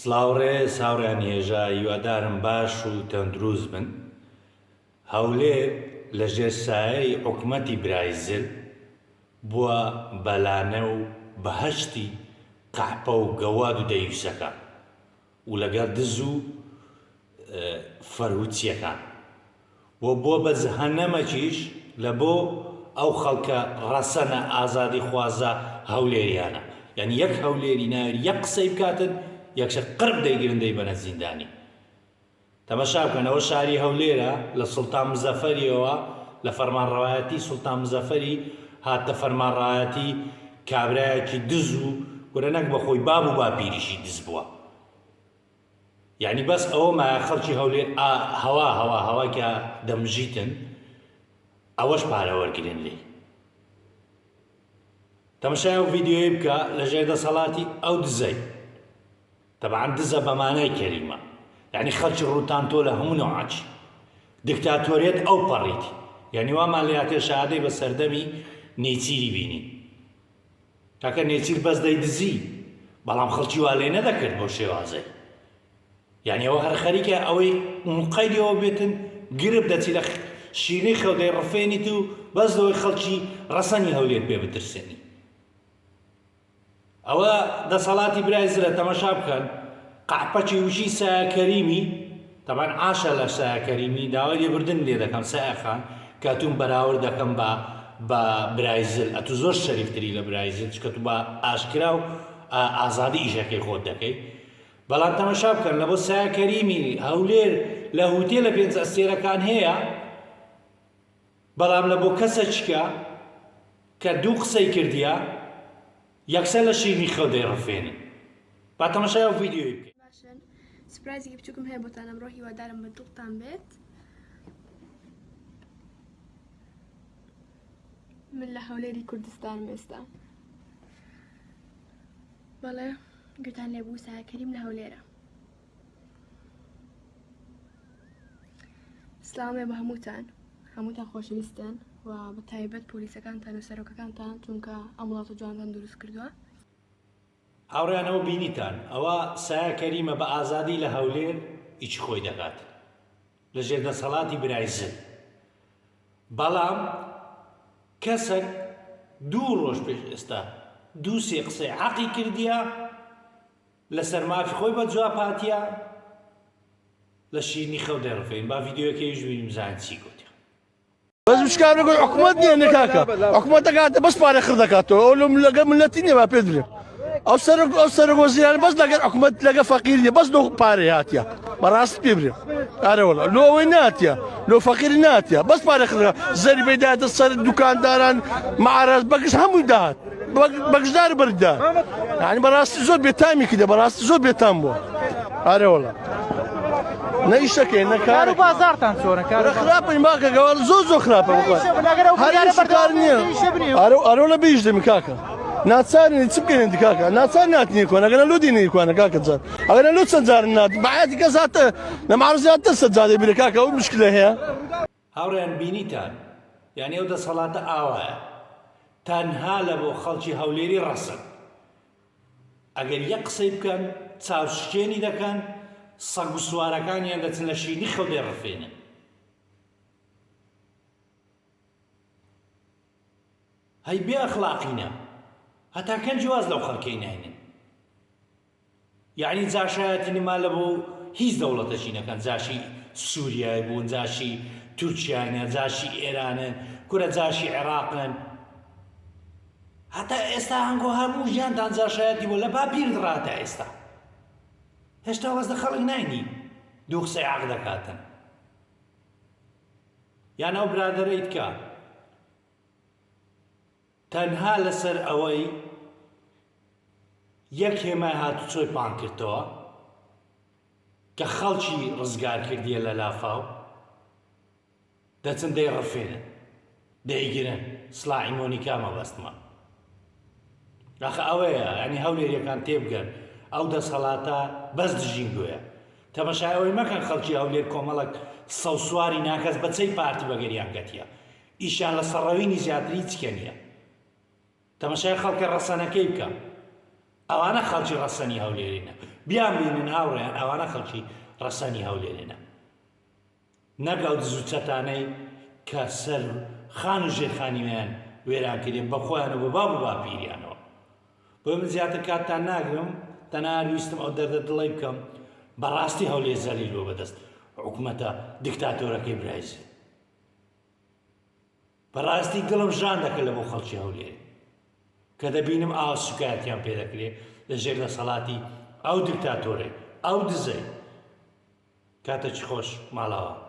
سلااوڕێ ساوڕیان هێژا هیوادارم باش و تەندروست بن. هەولێر لە ژێر سایەی حکومەتی برایزل بووە بەلانە و بەهەشتی قەحپە و گەواد و دەیوسەکان و لەگەڵ دز و فەرهووچیەکان و بۆ بە جەهەنەمەکیش لە بۆ ئەو خەڵکە ڕەسەنە ئازادی خوازە هەولێریانە. یعنی یەک هەولێری ناوێت یەک قسەی بکاتن یەکشە قرب دەیگرن دەیبەنە زیندانی. تەماشا بکەن ئەوە شاری هەولێرە لە سوڵتان مزەفەریەوە لە فەرمانڕەوایەتی سوڵتان مزەفەری هاتە فەرمانڕەوایەتی کابرایەکی دز و گورە نەک بەخۆی باب و باپیریشی دز بووە. یعنی بەس ئەوە مایە خەڵکی هەولێر هەواکە دەمژیتن ئەوەش پارە وەرگرن لێ. تەماشای ئەو ڤیدیۆی بکە لە ژێر دەسەڵاتی ئەو دزەی. طبعا دزە بەمانای کەریمە، یعنی خەڵکی ڕووتان تۆ لە هەموو نەوعاچی دیکتاتۆریەت ئەو پەڕیتی. یعنی وامان لە یاتێ شادەی بە سەردەمی نێچیری بینی. کاکە نێچیر بەس دەیدزی بەڵام خەڵکی وا لێ نەدەکرد بۆ شێوازەی. یعنی ئەوە هەر خەریکە ئەوەی قەیدەوە بێتن گرب دەچی لە شیرنی خەودەی ڕفێنیت و بەس لەوەی خەڵکی ڕەسەنی هەولێر پێ بترسێنی. ئەوە دەسەڵاتی برایزلە. تەماشا بکەن قەحپەکی وشی سایە کەریمی، تەبان ئاشە لە سایە کەریمی داوای لێبوردن لێ دەکەم سایەخان کاتون بەراورد دەکەم بە برایزل. ئەتو زۆر شەریفتری لە برایزل چکە تو بە ئاشکرا و ئازادی ئیشەکەی خۆت دەکەی. بەڵام تەماشا بکەن لە بۆ سایە کەریمی هەولێر لە هوتێلە پێنج ئەستێرەکان هەیە، بەڵام لە بۆ کەسە چکە کە دوو قسەی کردیە یەکسەر لە شیرنی خەو دەیڕفێنن. با تەماشای ئەو ڤیدیۆی بکەین. باشن، سپرایزێکی بچووکم هەیە بۆتان ئەمڕۆ، هیوادارم بە دڵتان بێت. من لە هەولێری کوردستانم ئێستا. بەڵێ گوتان لێبوو سایە کەریم لە هەولێرە. سڵامێ بە هەمووتان خۆشەویستن و بە تایبەت پۆلیسەکانتان و سەرۆکەکانتان چونکە ئەم وڵات و جوانتان دروست کردووە. هاوڕیانەوە بینیتان ئەوە سایە کەریمە بە ئازادی لە هەولێر ئیچی خۆی دەکات لە ژێر دەسەڵاتی برایزل. بەڵام کەسێک دوو ڕۆژ پێش ئێستا دوو سێ قسەی حەقی کردیە لەسەر مافی خۆی بە جواب هاتیە لە شیرنی خەو دەیڕفێن. با ڤیدیۆیەکەیش ببینیم زانین چی گوتیە. بس مشكلة نقول حكومات دي نكاكا حكومات قاعدة بس باري خردكاتو أولهم لقى ملتيني ما بيدري أو سرق وزير بس لقى حكومات لقى فقير بس لو باري هاتيا براس بيبري أنا والله لو ويناتيا لو فقير ناتيا بس باري خردك زي بداية الصر دكان داران مع راس بقش هم يدات بقش دار بردان يعني براس زود بيتامي كده براس زود بيتامو أنا والله نيشكي نكارو بازارتان چۆنە کار خراپن ماکە گەوار زۆر خراپە ئەرۆ لە بیژدەمی کاکە ناچارنی چ بکەین کاکە ناچار ناتنی کۆن ئەگەر لۆ دینی کوانە کاکە جار ئەگەر لۆ چەند جار نات بەعاتی کەس هاتە لە معرزیاتە سەجادەی بیرە کاکە ئەو مشکلە هەیە. هاوڕێیان بینیتان یعنی ئەو دەسەڵاتە ئاوایە تەنها لە بۆ خەڵکی هەولێری ڕەسن. ئەگەر یەک قسەی بکەن چاوشکێنی دەکەن سەگ و سوارەکانیان دەچن لە شیرنی خەو دەیڕفێنن. هەی بێ ئەخلاقینە هەتا کەنجی واز لەو خەڵکەی ناینن. یعنی جاشایەتی نما لە بۆ هیچ دەوڵەتەشی نەکەن. جاشی سووریای بوون، جاشی تورکیانە، جاشی ئێرانن، کورە جاشی عێراقن. هەتا ئێستا هەنگۆ هەموو ژیانتان جاشایەتی بۆ لە باپیر ڕاتە ئێستا. هێشتا وەز لە خەڵک ناینی دوو قسەی عەق دەکاتن. یان ئەو برادەرەیت کە تەنها لەسەر ئەوەی یەک هێمای هاتوچۆی پان کردەوە کە خەڵکی ڕزگار کردیە لە لافاو دەچن دەیڕفێنن دەیگرن سڵاحی مۆنیکا مەبەستمە. ئەخە ئەوەیە یعنی هەولێریەکان تێبگەن ئەو دەسەڵاتە بەس دژینگویە. تەماشای ئەوەی مەکەن خەڵکی هەولێر کۆمەڵک سەوسواری ناکەس بەچەی پارتی بەگەریان گەتیە ئیشان لە سەڕەوینی زیاتری چکە نییە. تەماشای خەڵکە ڕەسەنەکەی بکە ئەوانە خەڵکی ڕەسەنی هەولێرینە بیان بینن هاوڕێیان ئەوانە خەڵکی ڕەسەنی هەولێرێنە نەک ئەو دز و چەتانەی کە سەر خان و ژێرخانیویان وێران کردێن بە خۆیانە بە با پیریانەوە بۆ من زیاتر کاتتان ناگرم تەنها ویستم ئەو دەردە دڵی بکەم بەڕاستی هەولێر زەلیلۆ بەدەست حکوومەتە دیکتاتۆرەکەی برایزی بەڕاستی دڵم ژان دەکە لە بۆ خەڵکی هەولێر کە دەبینم ئاوا سوکایەتیان پێ دەکرێت لەژێر دەسەڵاتی ئەو دیکتاتۆرەی ئەو دزەی کاتە چی خۆش ماڵەوە